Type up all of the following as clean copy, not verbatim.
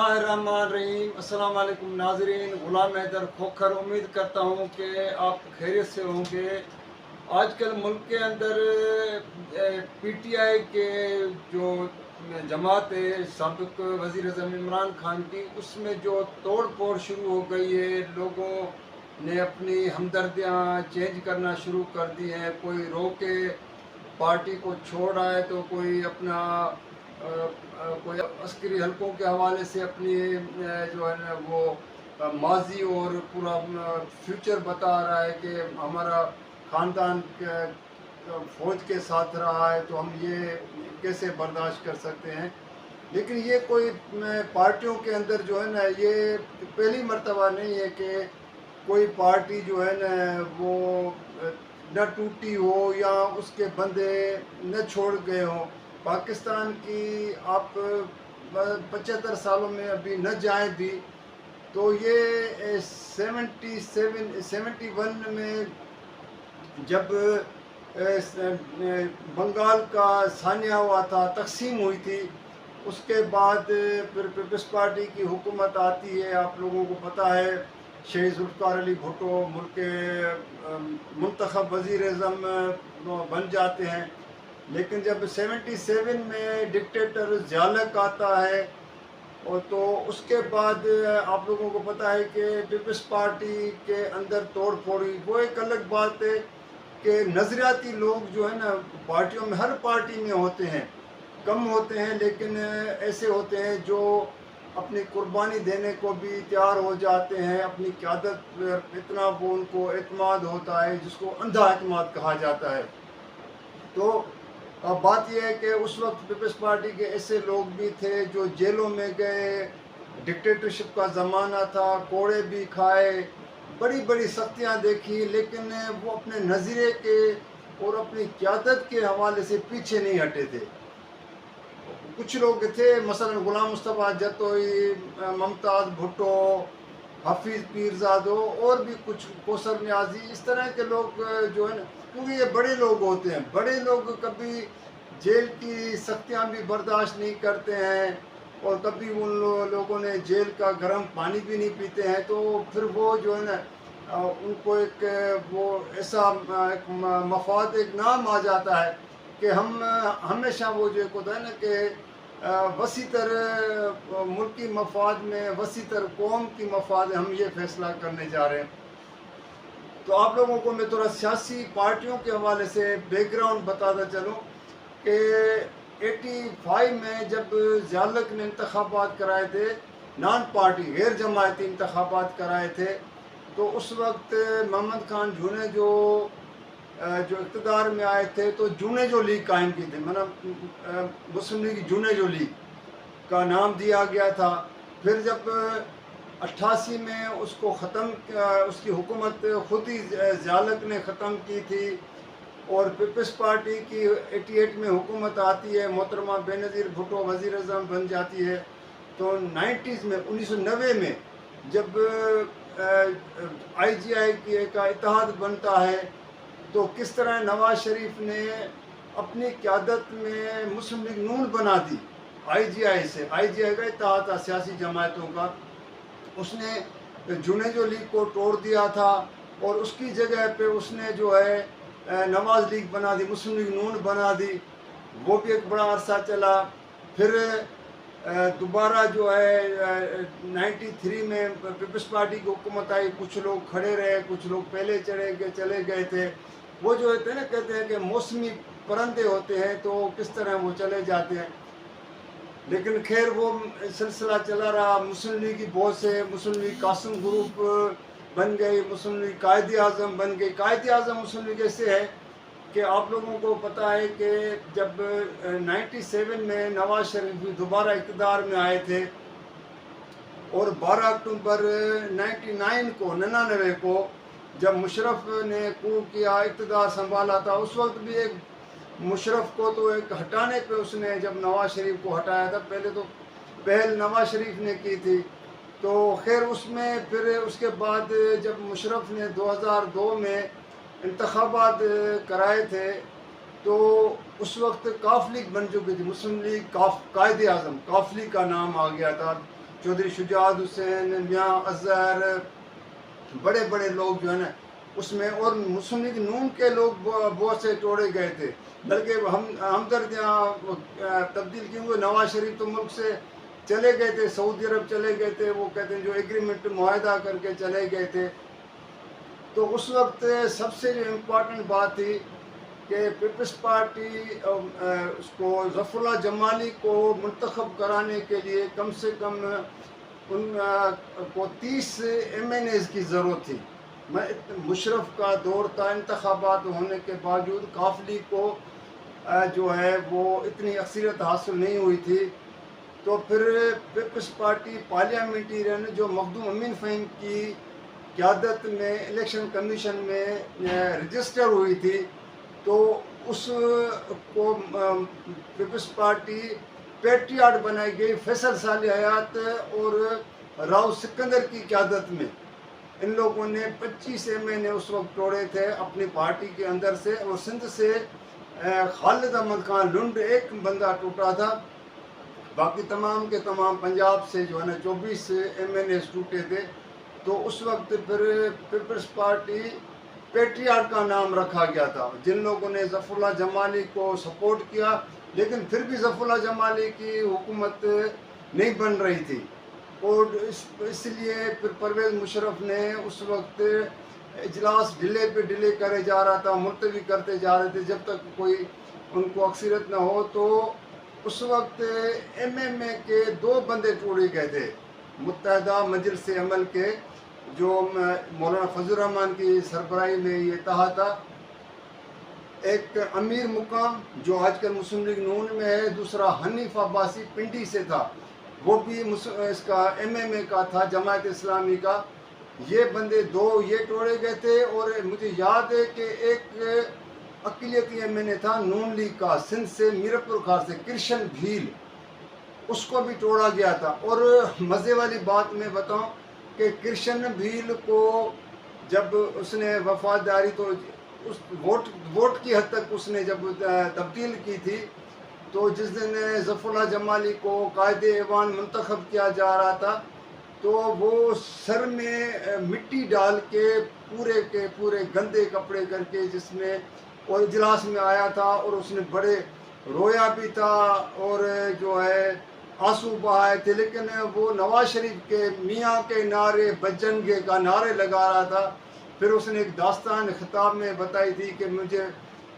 बिस्मिल्लाहिर्रहमानिर्रहीम। अस्सलाम वालेकुम नाज़रीन। ग़ुलाम हैदर खोखर उम्मीद करता हूँ कि आप खैरियत से होंगे। आजकल मुल्क के अंदर पीटीआई के जो जमात है साबिक़ वज़ीर आज़म इमरान खान की, उसमें जो तोड़ फोड़ शुरू हो गई है, लोगों ने अपनी हमदर्दियाँ चेंज करना शुरू कर दी हैं। कोई रो के पार्टी को छोड़ रहा है तो कोई अपना कोई अस्करी हलकों के हवाले से अपनी जो है ना वो माजी और पूरा फ्यूचर बता रहा है कि हमारा ख़ानदान फ़ौज के साथ रहा है तो हम ये कैसे बर्दाश्त कर सकते हैं। लेकिन ये कोई पार्टियों के अंदर जो है ना, ये पहली मर्तबा नहीं है कि कोई पार्टी जो है ना वो न टूटी हो या उसके बंदे न छोड़ गए हों। पाकिस्तान की आप 75 सालों में अभी न जाए भी तो ये 71 में जब बंगाल का सानिया हुआ था, तकसीम हुई थी, उसके बाद फिर पीपल्स पार्टी की हुकूमत आती है। आप लोगों को पता है शहीद ज़ुल्फ़िकार अली भुट्टो मुल्क के मुंतखब वज़ीर आज़म बन जाते हैं। लेकिन जब 77 में डिक्टेटर ज़ियालक आता है और तो उसके बाद आप लोगों को पता है कि पीपल्स पार्टी के अंदर तोड़ फोड़ हुई। वो एक अलग बात है कि नज़रियाती लोग जो है ना पार्टियों में, हर पार्टी में होते हैं, कम होते हैं लेकिन ऐसे होते हैं जो अपनी कुर्बानी देने को भी तैयार हो जाते हैं। अपनी क़यादत पर इतना वो उनको एतमाद होता है जिसको अंधा एतमाद कहा जाता है। तो अब बात यह है कि उस वक्त पीपल्स पार्टी के ऐसे लोग भी थे जो जेलों में गए, डिक्टेटरशिप का ज़माना था, कोड़े भी खाए, बड़ी बड़ी सख्तियाँ देखी, लेकिन वो अपने नज़रिए के और अपनी क़यादत के हवाले से पीछे नहीं हटे थे। कुछ लोग थे मसलन ग़ुलाम मुस्तफ़ा जतोई, मुमताज़ भुट्टो, हफीज़ पीरज़ादो और भी कुछ कोसर न्याज़ी, इस तरह के लोग जो है ना, क्योंकि ये बड़े लोग होते हैं, बड़े लोग कभी जेल की सख्तियाँ भी बर्दाश्त नहीं करते हैं और कभी उन लोगों ने जेल का गर्म पानी भी नहीं पीते हैं। तो फिर वो जो है ना उनको एक वो ऐसा एक मफाद, एक नाम आ जाता है कि हम हमेशा वो जो एक होता है ना कि वसी तर मुल्की मफाद में, वसी तर कौम की मफाद, हम ये फ़ैसला करने जा रहे हैं। तो आप लोगों को मैं थोड़ा सियासी पार्टियों के हवाले से बैकग्राउंड बताता चलूँ कि 85 में जब ज़ियालक ने इंतखाबात कराए थे, नॉन पार्टी गैर जमायती इंतखाबात कराए थे, तो उस वक्त मोहम्मद खान जूने जो इक़्तिदार में आए थे तो जूने जो लीग कायम की थी, मतलब मुस्लिम लीग जूने जो लीग का नाम दिया गया था। फिर जब 88 में उसको ख़त्म, उसकी हुकूमत ख़ुद ही ज़ियालक ने ख़त्म की थी और पीपल्स पार्टी की 88 में हुकूमत आती है, मोहतरमा बेनज़ीर भुट्टो वज़ीर आज़म बन जाती है। तो 90s में 1990 में जब IGI की एक इत्तेहाद बनता है तो किस तरह नवाज शरीफ ने अपनी क़यादत में मुस्लिम लीग नून बना दी IGI से। IGI का इत्तेहाद था सियासी जमातों का, उसने जूने जो लीग को तोड़ दिया था और उसकी जगह पे उसने जो है नवाज लीग बना दी, मुस्लिम लीग नून बना दी। वो भी एक बड़ा अरसा चला। फिर दोबारा जो है 93 में पीपल्स पार्टी की हुकूमत आई, कुछ लोग खड़े रहे, कुछ लोग पहले चले गए थे। वो जो होते हैं ना, कहते हैं कि मौसमी परंदे होते हैं तो किस तरह वो चले जाते हैं। लेकिन खैर वो सिलसिला चला रहा। मुस्लिम लीग की बहुत से, मुस्लिम लीग कासिम ग्रुप बन गई, मुस्लिम लीग कायद आज़म बन गई। कायद आज़म मुस्लिम लीग ऐसे है कि आप लोगों को पता है कि जब 97 में नवाज शरीफ दोबारा इक़्तिदार में आए थे और 12 अक्टूबर 99 को जब मुशर्रफ ने कू किया, इक़्तिदार संभाला था, उस वक्त भी एक मुशर्रफ को तो एक हटाने पे उसने, जब नवाज शरीफ को हटाया था, पहले तो पहल नवाज शरीफ ने की थी। तो खैर उसमें फिर उसके बाद जब मुशर्रफ ने 2002 में इंतखाबात कराए थे तो उस वक्त काफ लीग बन चुकी थी, मुस्लिम लीग कायद आज़म, काफ लीग का नाम आ गया था। चौधरी शुजात हुसैन, मियाँ अजहर, बड़े बड़े लोग जो है ना उसमें, और मुस्लिम लीग नून के लोग बहुत से तोड़े गए थे। बल्कि हमदर्द यहाँ तब्दील किए हुए, नवाज शरीफ तो मुल्क से चले गए थे, सऊदी अरब चले गए थे, वो कहते हैं जो एग्रीमेंट मुआहदा करके चले गए थे। तो उस वक्त सबसे जो इम्पोर्टेंट बात थी कि पीपल्स पार्टी उसको ज़फ़रुल्लाह जमाली को मुंतखब कराने के लिए कम से कम उन को 30 MNAs की ज़रूरत थी। मुशर्रफ का दौर था, इंतखाबात होने के बावजूद काफली को जो है वो इतनी अक्सरियत हासिल नहीं हुई थी। तो फिर पीपल्स पार्टी पार्लियामेंटेरियन जो मखदूम अमीन फ़हीम की क़यादत में इलेक्शन कमीशन में रजिस्टर हुई थी, तो उसको पीपल्स पार्टी पेट्रियाट बनाई गई फैसल साली हयात और राव सिकंदर की क़यादत में। इन लोगों ने 25 MNA उस वक्त तोड़े थे अपनी पार्टी के अंदर से, और सिंध से खालिद अहमद खान लुंड एक बंदा टूटा था, बाकी तमाम के तमाम पंजाब से जो है ना 24 MNAs टूटे थे। तो उस वक्त फिर पीपल्स पार्टी पेट्रियाट का नाम रखा गया था। जिन लोगों ने ज़फ़रुल्लाह जमाली को सपोर्ट किया, लेकिन फिर भी ज़फ़रुल्लाह जमाली की हुकूमत नहीं बन रही थी, और इसलिए फिर परवेज़ मुशर्रफ ने उस वक्त इजलास डिले पे डिले करे जा रहा था, मुलतवी करते जा रहे थे जब तक कोई उनको अक्सरियत न हो। तो उस वक्त MMA के 2 बंदे तोड़े गए थे, मुत्तहदा मजलिस अमल के, जो मौलाना फजल रहमान की सरबराही में ये तहा था। एक अमीर मुकाम जो आजकल मुस्लिम लीग नून में है, दूसरा हनीफ अब्बासी पिंडी से था, वो भी इसका MMA का था, जमात इस्लामी का। ये बंदे 2 ये तोड़े गए थे, और मुझे याद है कि एक अक़लियती MNA था नून लीग का, सिंध से मीरपुर खार से, कृष्ण भील, उसको भी तोड़ा गया था। और मज़े वाली बात मैं बताऊं कि कृष्ण भील को जब उसने वफादारी, तो उस वोट की हद तक उसने जब तब्दील की थी, तो जिस दिन ज़फ़रुल्लाह जमाली को कायदे ऐवान मुंतखब किया जा रहा था, तो वो सर में मिट्टी डाल के पूरे गंदे कपड़े करके, जिसमें और इजलास में आया था, और उसने बड़े रोया भी था और जो है आंसू बहाए थे। लेकिन वो नवाज शरीफ के मियाँ के नारे बजनगे का नारे लगा रहा था। फिर उसने एक दास्तान खिताब में बताई थी कि मुझे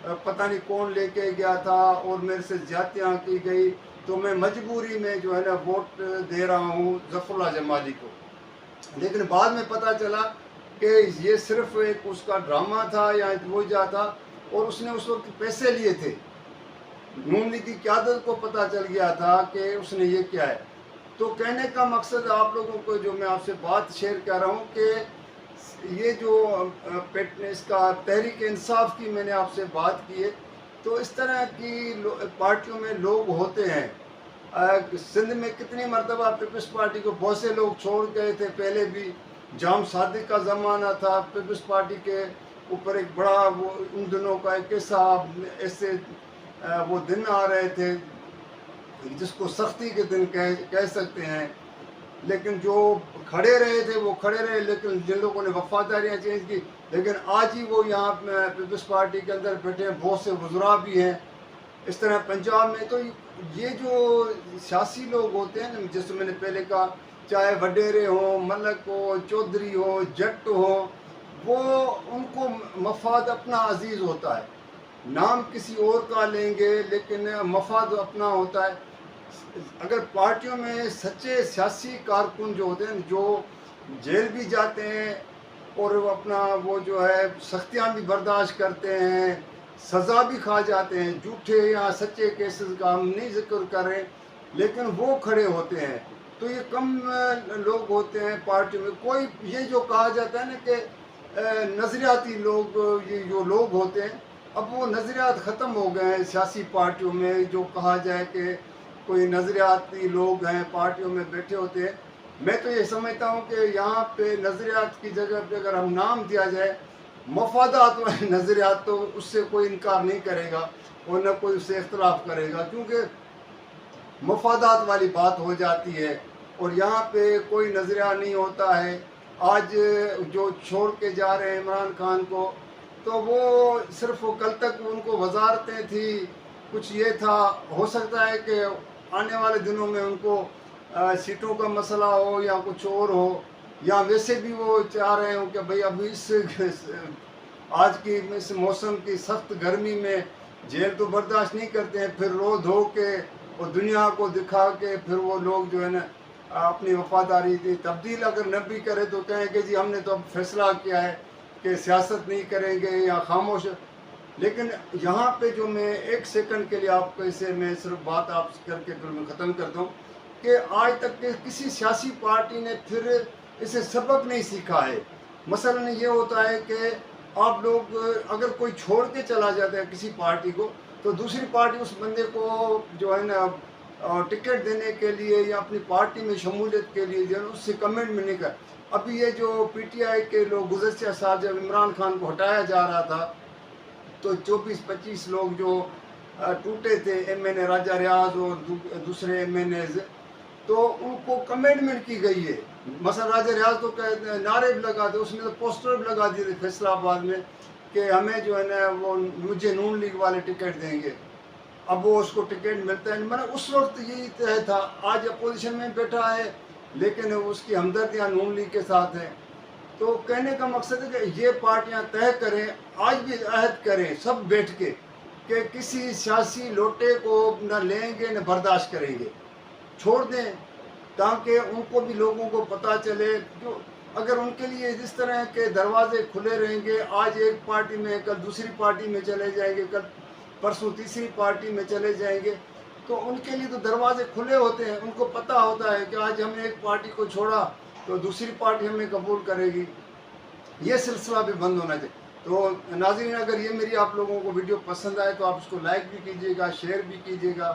पता नहीं कौन लेके गया था और मेरे से ज्यादतियाँ की गई, तो मैं मजबूरी में जो है ना वोट दे रहा हूँ ज़फ़रुल्लाह जमाली को। लेकिन बाद में पता चला कि ये सिर्फ एक उसका ड्रामा था या वजह था, और उसने उस वक्त पैसे लिए थे। नून लीग की क़यादत को पता चल गया था कि उसने ये किया है। तो कहने का मकसद आप लोगों को जो मैं आपसे बात शेयर कर रहा हूँ कि ये जो इसका तहरीक इंसाफ की मैंने आपसे बात की है, तो इस तरह की पार्टियों में लोग होते हैं। सिंध में कितनी मरतबा पीपल्स पार्टी को बहुत से लोग छोड़ गए थे। पहले भी जाम सादिक का ज़माना था, पीपल्स पार्टी के ऊपर एक बड़ा वो उन दिनों का एक ऐसे वो दिन आ रहे थे जिसको सख्ती के दिन कह सकते हैं। लेकिन जो खड़े रहे थे वो खड़े रहे, लेकिन जिन लोगों ने वफादारियाँ चेंज की, लेकिन आज ही वो यहाँ पीपल्स पार्टी के अंदर बैठे हैं, बहुत से वज़रा भी हैं। इस तरह पंजाब में तो ये जो सियासी लोग होते हैं ना, जैसे मैंने पहले कहा, चाहे वडेरे हो, मलक हो, चौधरी हो, जट हो, वो उनको मफाद अपना अजीज़ होता है। नाम किसी और का लेंगे लेकिन मफाद अपना होता है। अगर पार्टियों में सच्चे सियासी कारकुन जो होते हैं, जो जेल भी जाते हैं और वो अपना वो जो है सख्तियाँ भी बर्दाश्त करते हैं, सज़ा भी खा जाते हैं, झूठे या सच्चे केसेस का हम नहीं जिक्र कर रहे, लेकिन वो खड़े होते हैं। तो ये कम लोग होते हैं पार्टियों में। कोई ये जो कहा जाता है ना कि नज़रियाती लोग, ये जो लोग होते हैं, अब वो नज़रियात ख़त्म हो गए हैं सियासी पार्टियों में। जो कहा जाए कि कोई नज़रियाती लोग हैं पार्टियों में बैठे होते हैं, मैं तो ये समझता हूँ कि यहाँ पे नज़रियात की जगह पे अगर हम नाम दिया जाए मफादात वाले नज़रियात, तो उससे कोई इनकार नहीं करेगा और न कोई उससे इख्तलाफ करेगा, क्योंकि मफादात वाली बात हो जाती है اور یہاں پہ کوئی نظریہ نہیں ہوتا ہے. آج جو چھوڑ کے جا رہے ہیں عمران خان کو، تو وہ صرف کل تک ان کو وزارتیں تھی، کچھ یہ تھا. ہو سکتا ہے کہ آنے والے دنوں میں ان کو سیٹوں کا مسئلہ ہو یا کچھ اور ہو، یا ویسے بھی وہ چاہ رہے ہوں کہ بھئی اب آج کی اس موسم کی سخت گرمی میں جیل تو برداشت نہیں کرتے ہیں، پھر رو دھو کے اور دنیا کو دکھا کے پھر وہ لوگ جو ہے نا اپنی وفاداری تبدیل اگر نہ بھی کرے تو کہیں کہ جی ہم نے تو اب فیصلہ کیا ہے کہ سیاست نہیں کریں گے یا خاموش. لیکن یہاں پہ جو میں ایک سیکنڈ کے لیے آپ کو اسے میں صرف بات آپ سے کر کے پھر میں ختم کرتا ہوں کہ آج تک کہ کسی سیاسی پارٹی نے پھر اسے سبق نہیں سیکھا ہے. مثلا یہ ہوتا ہے کہ آپ لوگ اگر کوئی چھوڑ کے چلا جاتا ہے کسی پارٹی کو، تو دوسری پارٹی اس بندے کو جو ہے نا ٹکٹ دینے کے لیے یا اپنی پارٹی میں شمولیت کے لیے جو ہے نا اس سے کمنٹ نہیں کر. ابھی یہ جو پی ٹی آئی کے لوگ گزشتہ سال جب عمران خان کو ہٹایا جا رہا تھا تو 24-25 لوگ جو ٹوٹے تھے ایم این اے راجہ ریاض اور دوسرے ایم این ایز، تو ان کو کمنٹمنٹ کی گئی ہے. مثلا راجہ ریاض تو نعرے بھی لگا دے، اس نے تو پوسٹر بھی لگا دیے تھے فیصلہ آباد میں کہ ہمیں جو ہے نا وہ مجھے نون لیگ والے ٹکٹ دیں گے. اب وہ اس کو ٹکٹ ملتا ہے. میں نے اس وقت یہی طے تھا. آج اپوزیشن میں بیٹھا ہے لیکن اس کی ہمدردیاں نون لیگ کے ساتھ ہیں. تو کہنے کا مقصد ہے کہ یہ پارٹیاں طے کریں، آج بھی عہد کریں سب بیٹھ کے کہ کسی سیاسی لوٹے کو نہ لیں گے نہ برداشت کریں گے. چھوڑ دیں تاکہ ان کو بھی لوگوں کو پتہ چلے. جو اگر ان کے لیے اس طرح کے دروازے کھلے رہیں گے، آج ایک پارٹی میں کل دوسری پارٹی میں چلے جائیں گے، کل پرسوں تیسری پارٹی میں چلے جائیں گے، تو ان کے لیے تو دروازے کھلے ہوتے ہیں. ان کو پتہ ہوتا ہے کہ آج ہم نے ایک پارٹی کو چھوڑا تو دوسری پارٹی ہمیں قبول کرے گی. یہ سلسلہ بھی بند ہونا چاہیے. تو ناظرین، اگر یہ میری آپ لوگوں کو ویڈیو پسند آئے تو آپ اس کو لائک بھی کیجیے گا، شیئر بھی کیجیے گا،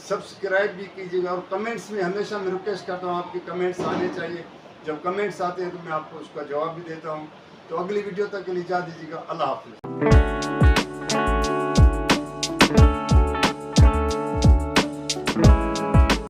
سبسکرائب بھی کیجیے گا. اور کمنٹس میں ہمیشہ میں ریکویسٹ کرتا ہوں آپ کے کمنٹس آنے چاہیے. جب کمنٹس آتے ہیں تو میں آپ کو اس کا جواب بھی دیتا ہوں. تو اگلی ویڈیو تک کے لیے اجازت دیجیے گا. اللہ حافظ.